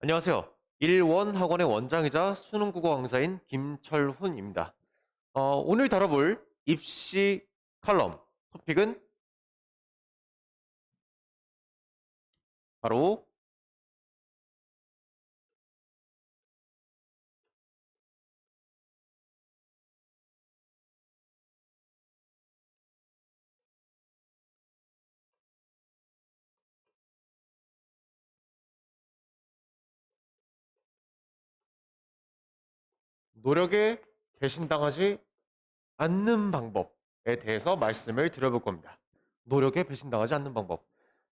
안녕하세요. 일원 학원의 원장이자 수능 국어 강사인 김철훈입니다. 오늘 다뤄볼 입시 칼럼 토픽은 바로 노력에 배신당하지 않는 방법에 대해서 말씀을 드려볼 겁니다. 노력에 배신당하지 않는 방법.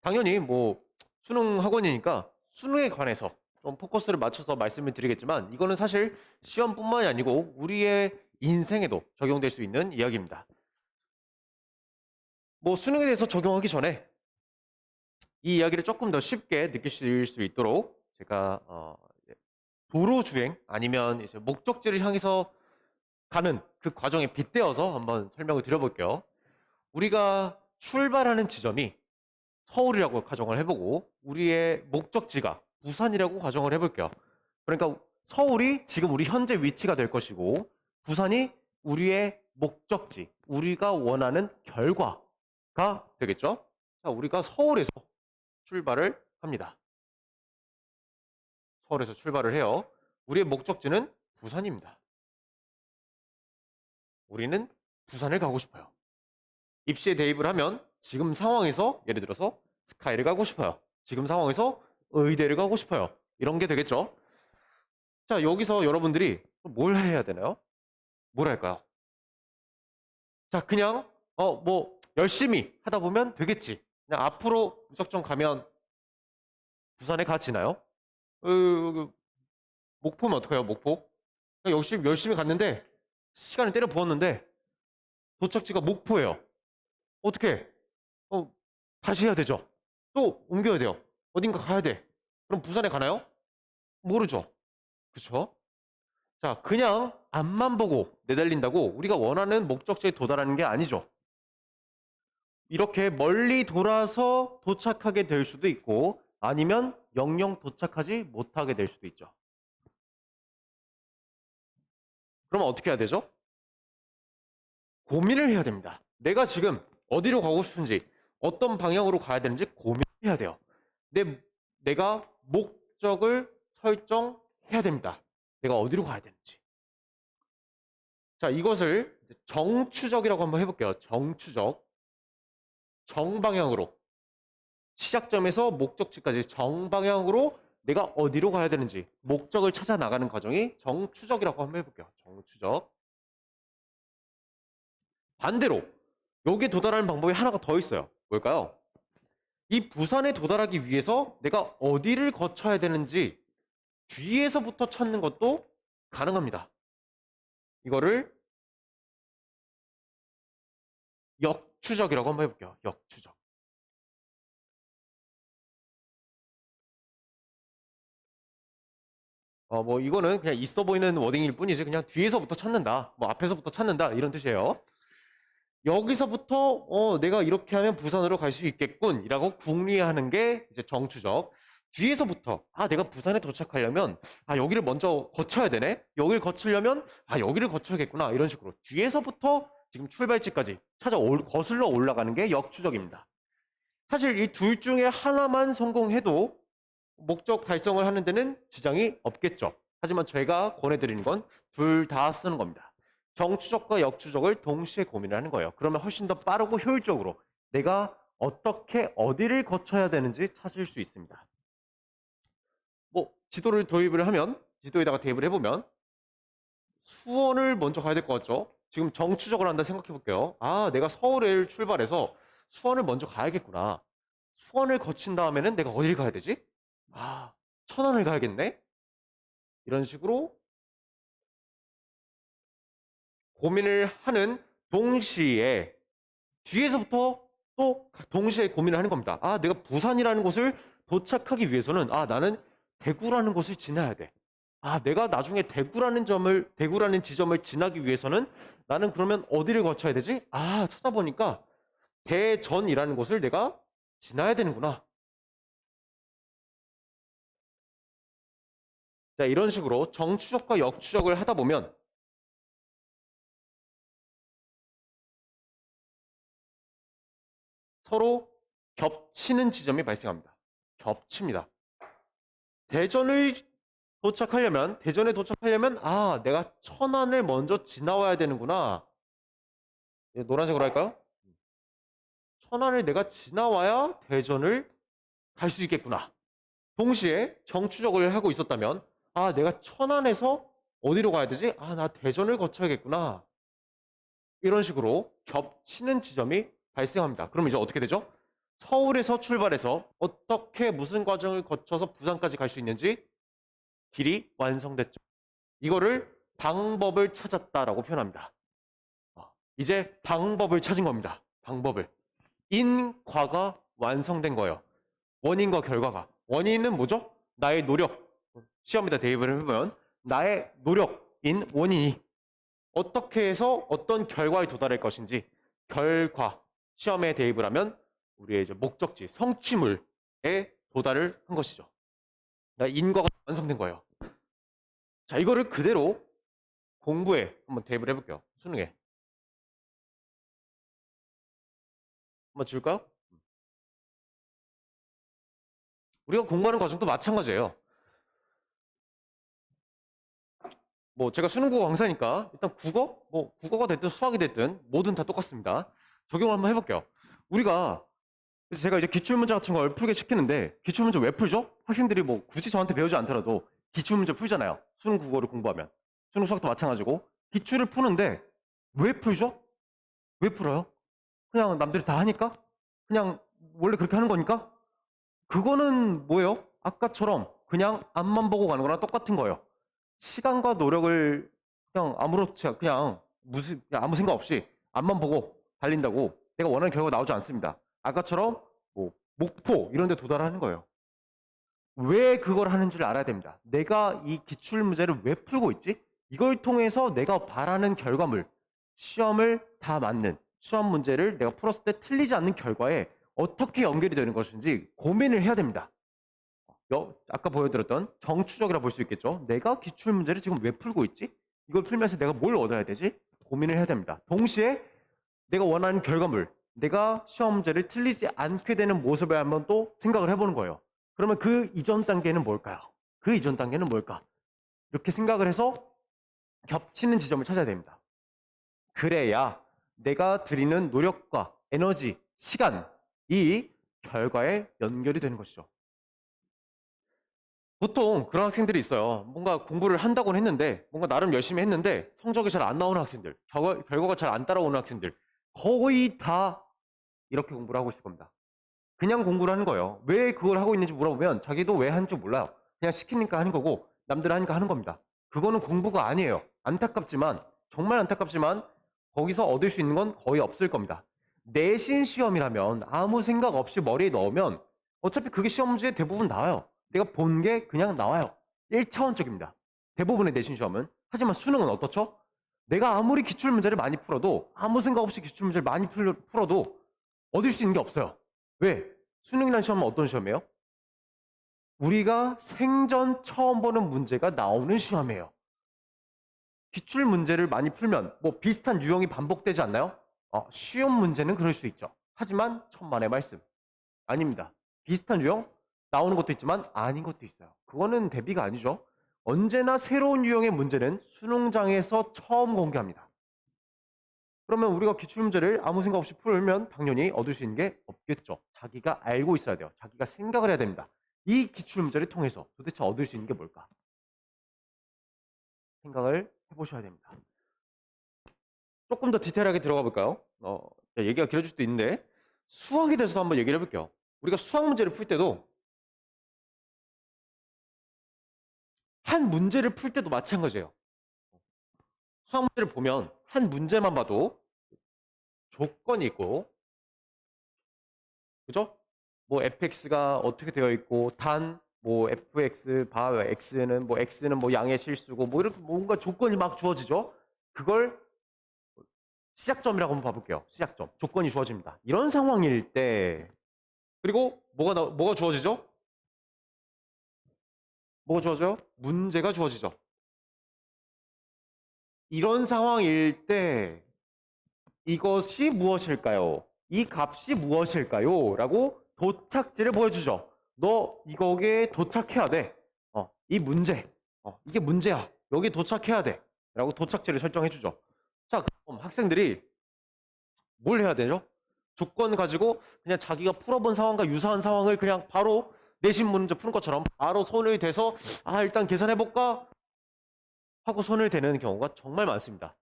당연히 뭐 수능 학원이니까 수능에 관해서 좀 포커스를 맞춰서 말씀을 드리겠지만 이거는 사실 시험뿐만이 아니고 우리의 인생에도 적용될 수 있는 이야기입니다. 뭐 수능에 대해서 적용하기 전에 이 이야기를 조금 더 쉽게 느끼실 수 있도록 제가 이제 도로 주행 아니면 이제 목적지를 향해서 가는 그 과정에 빗대어서 한번 설명을 드려볼게요. 우리가 출발하는 지점이 서울이라고 가정을 해보고 우리의 목적지가 부산이라고 가정을 해볼게요. 그러니까 서울이 지금 우리 현재 위치가 될 것이고 부산이 우리의 목적지, 우리가 원하는 결과가 되겠죠. 자, 우리가 서울에서 출발을 합니다. 서울에서 출발을 해요. 우리의 목적지는 부산입니다. 우리는 부산을 가고 싶어요. 입시에 대입을 하면 지금 상황에서 예를 들어서 스카이를 가고 싶어요. 지금 상황에서 의대를 가고 싶어요. 이런 게 되겠죠. 자, 여기서 여러분들이 뭘 해야 되나요? 뭘 할까요? 자, 그냥 뭐 열심히 하다 보면 되겠지. 그냥 앞으로 무작정 가면 부산에 가지나요? 목포면 어떡해요? 목포? 열심히 갔는데 시간을 때려 부었는데 도착지가 목포예요. 어떻게? 어, 다시 해야 되죠. 또 옮겨야 돼요. 어딘가 가야 돼. 그럼 부산에 가나요? 모르죠. 그쵸? 자, 그냥 앞만 보고 내달린다고 우리가 원하는 목적지에 도달하는 게 아니죠. 이렇게 멀리 돌아서 도착하게 될 수도 있고 아니면 영영 도착하지 못하게 될 수도 있죠. 그러면 어떻게 해야 되죠? 고민을 해야 됩니다. 내가 지금 어디로 가고 싶은지 어떤 방향으로 가야 되는지 고민해야 돼요. 내가 목적을 설정해야 됩니다. 내가 어디로 가야 되는지. 자, 이것을 정추적이라고 한번 해볼게요. 정추적. 정방향으로. 시작점에서 목적지까지 정방향으로 내가 어디로 가야 되는지 목적을 찾아 나가는 과정이 정추적이라고 한번 해볼게요. 정추적. 반대로 여기에 도달하는 방법이 하나가 더 있어요. 뭘까요? 이 부산에 도달하기 위해서 내가 어디를 거쳐야 되는지 뒤에서부터 찾는 것도 가능합니다. 이거를 역추적이라고 한번 해볼게요. 역추적. 뭐 이거는 그냥 있어 보이는 워딩일 뿐이지 그냥 뒤에서부터 찾는다. 뭐 앞에서부터 찾는다. 이런 뜻이에요. 여기서부터 내가 이렇게 하면 부산으로 갈 수 있겠군 이라고 궁리하는 게 이제 정추적. 뒤에서부터 내가 부산에 도착하려면 여기를 먼저 거쳐야 되네. 여기를 거치려면 여기를 거쳐야겠구나. 이런 식으로 뒤에서부터 지금 출발지까지 거슬러 올라가는 게 역추적입니다. 사실 이 둘 중에 하나만 성공해도 목적 달성을 하는 데는 지장이 없겠죠. 하지만 제가 권해드리는 건 둘 다 쓰는 겁니다. 정추적과 역추적을 동시에 고민을 하는 거예요. 그러면 훨씬 더 빠르고 효율적으로 내가 어떻게 어디를 거쳐야 되는지 찾을 수 있습니다. 뭐 지도를 도입을 하면 지도에다가 대입을 해보면 수원을 먼저 가야 될 것 같죠? 지금 정추적을 한다 생각해 볼게요. 내가 서울을 출발해서 수원을 먼저 가야겠구나. 수원을 거친 다음에는 내가 어딜 가야 되지? 아, 천안을 가야겠네? 이런 식으로 고민을 하는 동시에 뒤에서부터 또 동시에 고민을 하는 겁니다. 내가 부산이라는 곳을 도착하기 위해서는 나는 대구라는 곳을 지나야 돼. 내가 나중에 대구라는 지점을 지나기 위해서는 나는 그러면 어디를 거쳐야 되지? 찾아보니까 대전이라는 곳을 내가 지나야 되는구나. 자, 이런 식으로 정추적과 역추적을 하다 보면 서로 겹치는 지점이 발생합니다. 겹칩니다. 대전에 도착하려면 아, 내가 천안을 먼저 지나와야 되는구나. 노란색으로 할까요? 천안을 내가 지나와야 대전을 갈 수 있겠구나. 동시에 정추적을 하고 있었다면 아, 내가 천안에서 어디로 가야 되지? 아, 나 대전을 거쳐야겠구나. 이런 식으로 겹치는 지점이 발생합니다. 그럼 이제 어떻게 되죠? 서울에서 출발해서 어떻게 무슨 과정을 거쳐서 부산까지 갈 수 있는지 길이 완성됐죠. 이거를 방법을 찾았다라고 표현합니다. 이제 방법을 찾은 겁니다. 방법을. 인과가 완성된 거예요. 원인과 결과가. 원인은 뭐죠? 나의 노력. 시험에다 대입을 해보면 나의 노력인 원인이 어떻게 해서 어떤 결과에 도달할 것인지 결과. 시험에 대입을 하면 우리의 이제 목적지, 성취물에 도달을 한 것이죠. 인과가 완성된 거예요. 자, 이거를 그대로 공부에 한번 대입을 해볼게요. 수능에. 한번 줄까요? 우리가 공부하는 과정도 마찬가지예요. 뭐 제가 수능국어 강사니까 일단 국어, 뭐 국어가 됐든 수학이 됐든 뭐든 다 똑같습니다. 적용을 한번 해볼게요. 우리가 그래서 제가 이제 기출문제 같은 걸 풀게 시키는데 기출문제 왜 풀죠? 학생들이 뭐 굳이 저한테 배우지 않더라도 기출문제 풀잖아요. 수능 국어를 공부하면. 수능 수학도 마찬가지고 기출을 푸는데 왜 풀죠? 왜 풀어요? 그냥 남들이 다 하니까? 그냥 원래 그렇게 하는 거니까? 그거는 뭐예요? 아까처럼 그냥 앞만 보고 가는 거랑 똑같은 거예요. 시간과 노력을 그냥 아무렇지 그냥 무슨 그냥 아무 생각 없이 앞만 보고 달린다고 내가 원하는 결과가 나오지 않습니다. 아까처럼 뭐 목포 이런 데 도달하는 거예요. 왜 그걸 하는지를 알아야 됩니다. 내가 이 기출 문제를 왜 풀고 있지? 이걸 통해서 내가 바라는 결과물, 시험을 다 맞는 시험 문제를 내가 풀었을 때 틀리지 않는 결과에 어떻게 연결이 되는 것인지 고민을 해야 됩니다. 아까 보여드렸던 정추적이라 볼 수 있겠죠. 내가 기출 문제를 지금 왜 풀고 있지? 이걸 풀면서 내가 뭘 얻어야 되지? 고민을 해야 됩니다. 동시에 내가 원하는 결과물, 내가 시험 문제를 틀리지 않게 되는 모습을 한번 또 생각을 해보는 거예요. 그러면 그 이전 단계는 뭘까요? 그 이전 단계는 뭘까? 이렇게 생각을 해서 겹치는 지점을 찾아야 됩니다. 그래야 내가 들이는 노력과 에너지, 시간이 결과에 연결이 되는 것이죠. 보통 그런 학생들이 있어요. 뭔가 공부를 한다고는 했는데, 뭔가 나름 열심히 했는데, 성적이 잘 안 나오는 학생들, 결과가 잘 안 따라오는 학생들, 거의 다 이렇게 공부를 하고 있을 겁니다. 그냥 공부를 하는 거예요. 왜 그걸 하고 있는지 물어보면 자기도 왜 하는지 몰라요. 그냥 시키니까 하는 거고, 남들 하니까 하는 겁니다. 그거는 공부가 아니에요. 안타깝지만, 정말 안타깝지만, 거기서 얻을 수 있는 건 거의 없을 겁니다. 내신 시험이라면 아무 생각 없이 머리에 넣으면 어차피 그게 시험 문제에 대부분 나와요. 내가 본 게 그냥 나와요. 1차원적입니다. 대부분의 내신 시험은. 하지만 수능은 어떻죠? 내가 아무리 기출문제를 많이 풀어도 아무 생각 없이 기출문제를 많이 풀어도 얻을 수 있는 게 없어요. 왜? 수능이라는 시험은 어떤 시험이에요? 우리가 생전 처음 보는 문제가 나오는 시험이에요. 기출 문제를 많이 풀면 뭐 비슷한 유형이 반복되지 않나요? 쉬운 문제는 그럴 수 있죠. 하지만 천만의 말씀. 아닙니다. 비슷한 유형 나오는 것도 있지만 아닌 것도 있어요. 그거는 대비가 아니죠. 언제나 새로운 유형의 문제는 수능장에서 처음 공개합니다. 그러면 우리가 기출문제를 아무 생각 없이 풀면 당연히 얻을 수 있는 게 없겠죠. 자기가 알고 있어야 돼요. 자기가 생각을 해야 됩니다. 이 기출문제를 통해서 도대체 얻을 수 있는 게 뭘까? 생각을 해보셔야 됩니다. 조금 더 디테일하게 들어가 볼까요? 얘기가 길어질 수도 있는데 수학에 대해서 한번 얘기를 해볼게요. 우리가 수학 문제를 풀 때도 한 문제를 풀 때도 마찬가지예요. 수학 문제를 보면 한 문제만 봐도 조건이 있고, 그죠? 뭐 fx가 어떻게 되어 있고, 뭐 fx, 바 x는 뭐 양의 실수고, 뭐 이렇게 뭔가 조건이 막 주어지죠? 그걸 시작점이라고 한번 봐볼게요. 시작점. 조건이 주어집니다. 이런 상황일 때, 그리고 뭐가 주어지죠? 뭐가 주어져요? 문제가 주어지죠. 이런 상황일 때 이것이 무엇일까요? 이 값이 무엇일까요? 라고 도착지를 보여주죠. 너 이거에 도착해야 돼. 이 문제. 이게 문제야. 여기 도착해야 돼. 라고 도착지를 설정해주죠. 자, 그럼 학생들이 뭘 해야 되죠? 조건 가지고 그냥 자기가 풀어본 상황과 유사한 상황을 그냥 바로 내신 문제 푸는 것처럼 바로 손을 대서 일단 계산해볼까? 하고 손을 대는 경우가 정말 많습니다.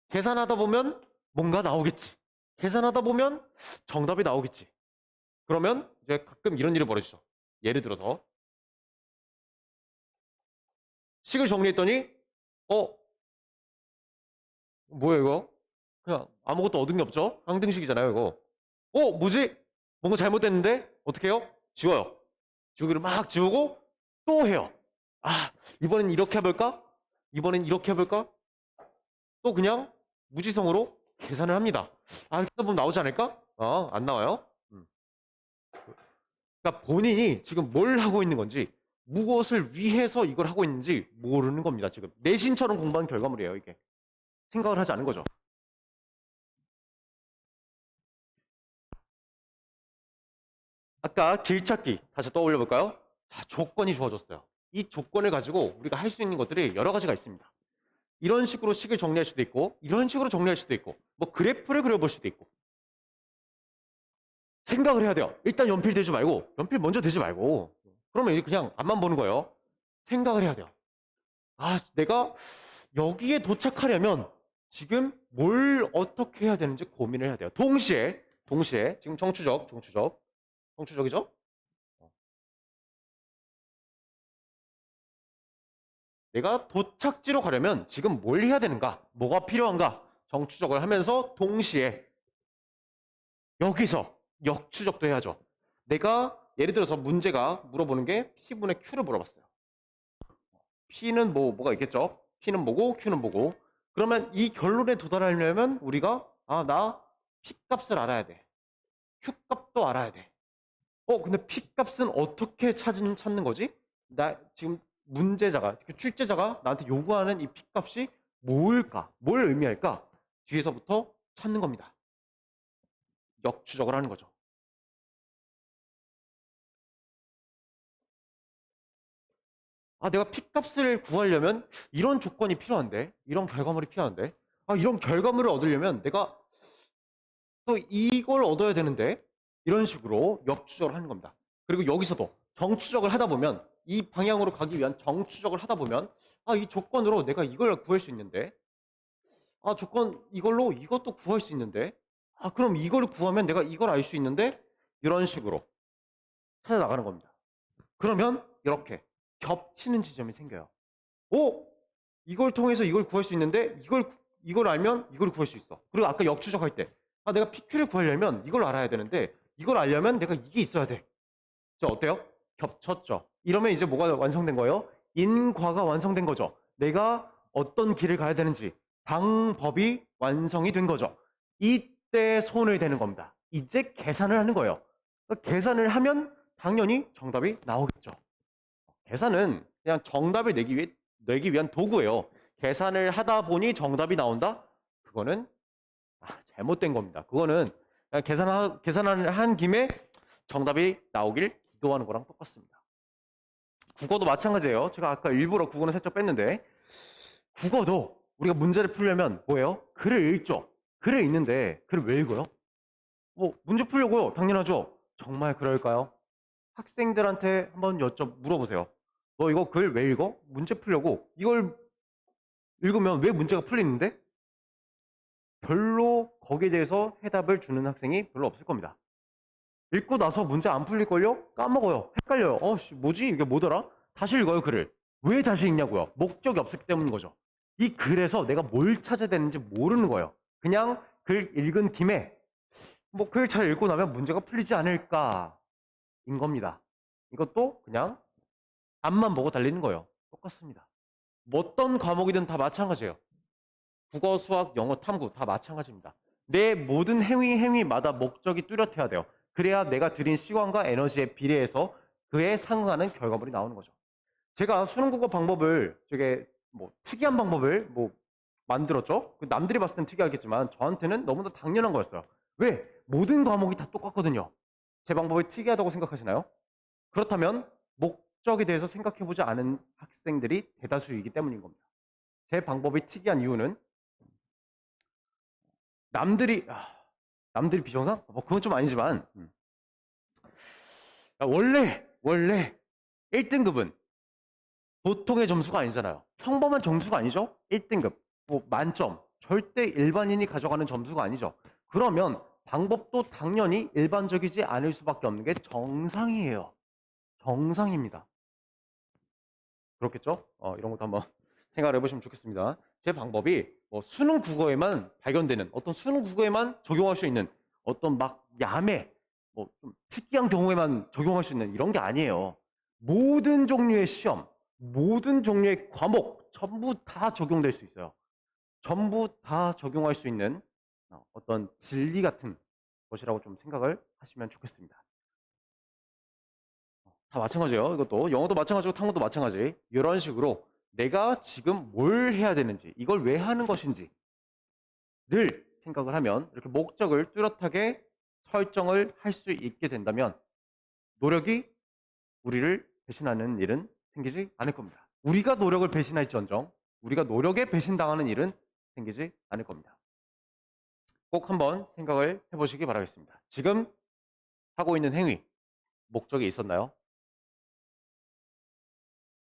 계산하다 보면 뭔가 나오겠지. 계산하다 보면 정답이 나오겠지. 그러면 이제 가끔 이런 일이 벌어지죠. 예를 들어서 식을 정리했더니 뭐야 이거? 그냥 아무것도 얻은 게 없죠? 항등식이잖아요 이거. 뭐지? 뭔가 잘못됐는데 어떻게 해요? 지워요. 지우기를 막 지우고 또 해요. 이번엔 이렇게 해볼까? 이번엔 이렇게 해볼까? 또 그냥 무지성으로 계산을 합니다. 이렇게 보면 나오지 않을까? 안 나와요. 그러니까 본인이 지금 뭘 하고 있는 건지, 무엇을 위해서 이걸 하고 있는지 모르는 겁니다. 지금 내신처럼 공부한 결과물이에요. 이게 생각을 하지 않은 거죠. 아까 길찾기 다시 떠올려 볼까요? 자, 조건이 주어졌어요. 이 조건을 가지고 우리가 할 수 있는 것들이 여러 가지가 있습니다. 이런 식으로 식을 정리할 수도 있고, 이런 식으로 정리할 수도 있고, 뭐 그래프를 그려볼 수도 있고. 생각을 해야 돼요. 일단 연필 대지 말고, 연필 먼저 대지 말고. 그러면 그냥 앞만 보는 거예요. 생각을 해야 돼요. 내가 여기에 도착하려면 지금 뭘 어떻게 해야 되는지 고민을 해야 돼요. 동시에 지금 정추적이죠? 내가 도착지로 가려면 지금 뭘 해야 되는가? 뭐가 필요한가? 정추적을 하면서 동시에 여기서 역추적도 해야죠. 내가 예를 들어서 문제가 물어보는 게 P분의 Q를 물어봤어요. P는 뭐가 있겠죠? P는 뭐고 Q는 뭐고. 그러면 이 결론에 도달하려면 우리가 나 P 값을 알아야 돼. Q 값도 알아야 돼. 근데 P 값은 어떻게 찾는 거지? 나 지금 문제자가, 출제자가 나한테 요구하는 이 P 값이 뭘까? 뭘 의미할까? 뒤에서부터 찾는 겁니다. 역추적을 하는 거죠. 내가 P 값을 구하려면 이런 조건이 필요한데, 이런 결과물이 필요한데, 이런 결과물을 얻으려면 내가 또 이걸 얻어야 되는데, 이런 식으로 역추적을 하는 겁니다. 그리고 여기서도 정추적을 하다 보면, 이 방향으로 가기 위한 정추적을 하다 보면, 이 조건으로 내가 이걸 구할 수 있는데, 조건 이걸로 이것도 구할 수 있는데, 그럼 이걸 구하면 내가 이걸 알 수 있는데, 이런 식으로 찾아 나가는 겁니다. 그러면 이렇게 겹치는 지점이 생겨요. 이걸 통해서 이걸 구할 수 있는데 이걸 알면 이걸 구할 수 있어. 그리고 아까 역추적할 때 내가 PQ를 구하려면 이걸 알아야 되는데 이걸 알려면 내가 이게 있어야 돼. 자, 어때요? 겹쳤죠. 이러면 이제 뭐가 완성된 거예요? 인과가 완성된 거죠. 내가 어떤 길을 가야 되는지 방법이 완성이 된 거죠. 이때 손을 대는 겁니다. 이제 계산을 하는 거예요. 그러니까 계산을 하면 당연히 정답이 나오겠죠. 계산은 그냥 정답을 내기 위한 도구예요. 계산을 하다 보니 정답이 나온다? 그거는 잘못된 겁니다. 그거는 그냥 계산을 한 김에 정답이 나오길 기도하는 거랑 똑같습니다. 국어도 마찬가지예요. 제가 아까 일부러 국어는 살짝 뺐는데 국어도 우리가 문제를 풀려면 뭐예요? 글을 읽죠. 글을 읽는데 글을 왜 읽어요? 문제 풀려고요. 당연하죠. 정말 그럴까요? 학생들한테 한번 물어보세요. 너 이거 글 왜 읽어? 문제 풀려고. 이걸 읽으면 왜 문제가 풀리는데? 별로 거기에 대해서 해답을 주는 학생이 별로 없을 겁니다. 읽고 나서 문제 안 풀릴걸요? 까먹어요. 헷갈려요. 뭐지? 이게 뭐더라? 다시 읽어요, 글을. 왜 다시 읽냐고요? 목적이 없었기 때문인 거죠. 이 글에서 내가 뭘 찾아야 되는지 모르는 거예요. 그냥 글 읽은 김에 글 잘 읽고 나면 문제가 풀리지 않을까인 겁니다. 이것도 그냥 앞만 보고 달리는 거예요. 똑같습니다. 어떤 과목이든 다 마찬가지예요. 국어, 수학, 영어, 탐구 다 마찬가지입니다. 내 모든 행위마다 목적이 뚜렷해야 돼요. 그래야 내가 들인 시간과 에너지에 비례해서 그에 상응하는 결과물이 나오는 거죠. 제가 수능 국어 방법을 되게 뭐 특이한 방법을 뭐 만들었죠. 남들이 봤을 땐 특이하겠지만 저한테는 너무나 당연한 거였어요. 왜? 모든 과목이 다 똑같거든요. 제 방법이 특이하다고 생각하시나요? 그렇다면 목적에 대해서 생각해보지 않은 학생들이 대다수이기 때문인 겁니다. 제 방법이 특이한 이유는 남들이 비정상? 뭐 그건 좀 아니지만 원래 1등급은 보통의 점수가 아니잖아요. 평범한 점수가 아니죠? 1등급, 뭐 만점, 절대 일반인이 가져가는 점수가 아니죠. 그러면 방법도 당연히 일반적이지 않을 수밖에 없는 게 정상이에요. 정상입니다. 그렇겠죠? 이런 것도 한번 생각을 해보시면 좋겠습니다. 제 방법이 뭐 수능 국어에만 발견되는 어떤 수능 국어에만 적용할 수 있는 어떤 막 야매, 뭐 좀 특이한 경우에만 적용할 수 있는 이런 게 아니에요. 모든 종류의 시험, 모든 종류의 과목 전부 다 적용될 수 있어요. 전부 다 적용할 수 있는 어떤 진리 같은 것이라고 좀 생각을 하시면 좋겠습니다. 다 마찬가지예요. 이것도 영어도 마찬가지고 탕구도 마찬가지. 이런 식으로 내가 지금 뭘 해야 되는지, 이걸 왜 하는 것인지를 생각을 하면 이렇게 목적을 뚜렷하게 설정을 할 수 있게 된다면 노력이 우리를 배신하는 일은 생기지 않을 겁니다. 우리가 노력을 배신할지언정 우리가 노력에 배신당하는 일은 생기지 않을 겁니다. 꼭 한번 생각을 해보시기 바라겠습니다. 지금 하고 있는 행위, 목적이 있었나요?